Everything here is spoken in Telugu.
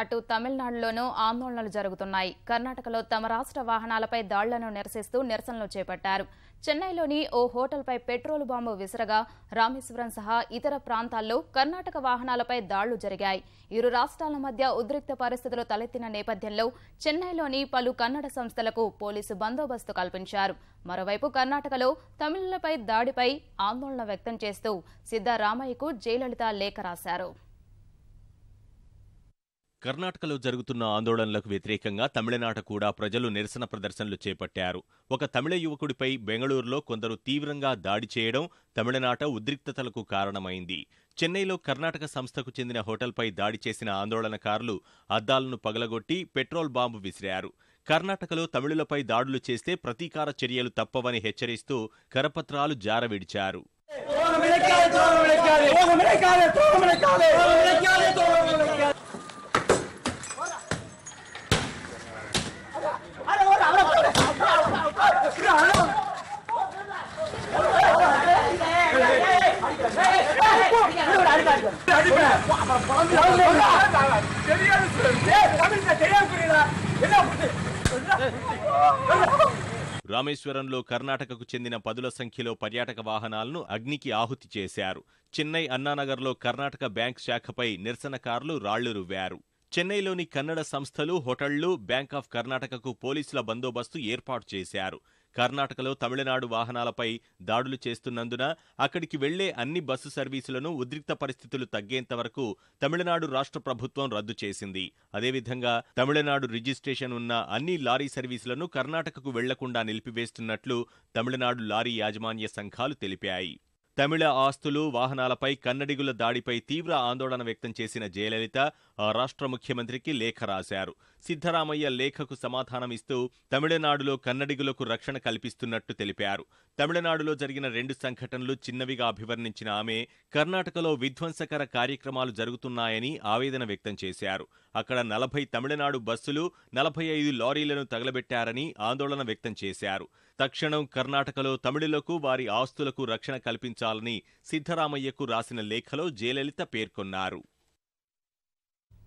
అటు తమిళనాడులోనూ ఆందోళనలు జరుగుతున్నాయి. కర్ణాటకలో తమ రాష్ట్ర వాహనాలపై దాళ్లను నిరసిస్తూ నిరసనలు చేపట్టారు. చెన్నైలోని ఓ హోటల్పై పెట్రోల్ బాంబు విసరగా రామేశ్వరం సహా ఇతర ప్రాంతాల్లో కర్ణాటక వాహనాలపై దాళ్లు జరిగాయి. ఇరు రాష్ట్రాల మధ్య ఉద్రిక్త పరిస్థితులు తలెత్తిన నేపథ్యంలో చెన్నైలోని పలు కన్నడ సంస్థలకు పోలీసు బందోబస్తు కల్పించారు. మరోవైపు కర్ణాటకలో తమిళులపై దాడిపై ఆందోళన వ్యక్తం చేస్తూ సిద్ధరామయ్యకు జయలలిత లేఖ రాశారు. కర్ణాటకలో జరుగుతున్న ఆందోళనలకు వ్యతిరేకంగా తమిళనాట కూడా ప్రజలు నిరసన ప్రదర్శనలు చేపట్టారు. ఒక తమిళ యువకుడిపై బెంగళూరులో కొందరు తీవ్రంగా దాడి చేయడం తమిళనాట ఉద్రిక్తతలకు కారణమైంది. చెన్నైలో కర్ణాటక సంస్థకు చెందిన హోటల్పై దాడి చేసిన ఆందోళనకారులు అద్దాలను పగలగొట్టి పెట్రోల్ బాంబు విసిరారు. కర్ణాటకలో తమిళులపై దాడులు చేస్తే ప్రతీకార చర్యలు తప్పవని హెచ్చరిస్తూ కరపత్రాలు జారవిడిచారు. రామేశ్వరంలో కర్ణాటకకు చెందిన పదుల సంఖ్యలో పర్యాటక వాహనాలను అగ్నికి ఆహుతి చేశారు. చెన్నై అన్నానగర్లో కర్ణాటక బ్యాంక్ శాఖపై నిరసనకారులు రాళ్లు రువ్వారు. చెన్నైలోని కన్నడ సంస్థలు, హోటళ్లు, బ్యాంక్ ఆఫ్ కర్ణాటకకు పోలీసుల బందోబస్తు ఏర్పాటు చేశారు. కర్ణాటకలో తమిళనాడు వాహనాలపై దాడులు చేస్తున్నందున అక్కడికి వెళ్లే అన్ని బస్సు సర్వీసులను ఉద్రిక్త పరిస్థితులు తగ్గేంత వరకు తమిళనాడు రాష్ట్ర ప్రభుత్వం రద్దు చేసింది. అదేవిధంగా తమిళనాడు రిజిస్ట్రేషన్ ఉన్న అన్ని లారీ సర్వీసులను కర్ణాటకకు వెళ్లకుండా నిలిపివేస్తున్నట్లు తమిళనాడు లారీ యాజమాన్య సంఘాలు తెలిపాయి. తమిళ ఆస్తులు, వాహనాలపై కన్నడిగుల దాడిపై తీవ్ర ఆందోళన వ్యక్తం చేసిన జయలలిత ఆ రాష్ట్ర ముఖ్యమంత్రికి లేఖ రాశారు. సిద్ధరామయ్య లేఖకు సమాధానమిస్తూ తమిళనాడులో కన్నడిగులకు రక్షణ కల్పిస్తున్నట్టు తెలిపారు. తమిళనాడులో జరిగిన 2 సంఘటనలు చిన్నవిగా అభివర్ణించిన ఆమె కర్ణాటకలో విధ్వంసకర కార్యక్రమాలు జరుగుతున్నాయని ఆవేదన వ్యక్తం చేశారు. అక్కడ 40 తమిళనాడు బస్సులు, 45 లారీలను తగలబెట్టారని ఆందోళన వ్యక్తం చేశారు. తక్షణం కర్ణాటకలో తమిళులకు, వారి ఆస్తులకు రక్షణ కల్పించాలని సిద్ధరామయ్యకు రాసిన లేఖలో జయలలిత పేర్కొన్నారు.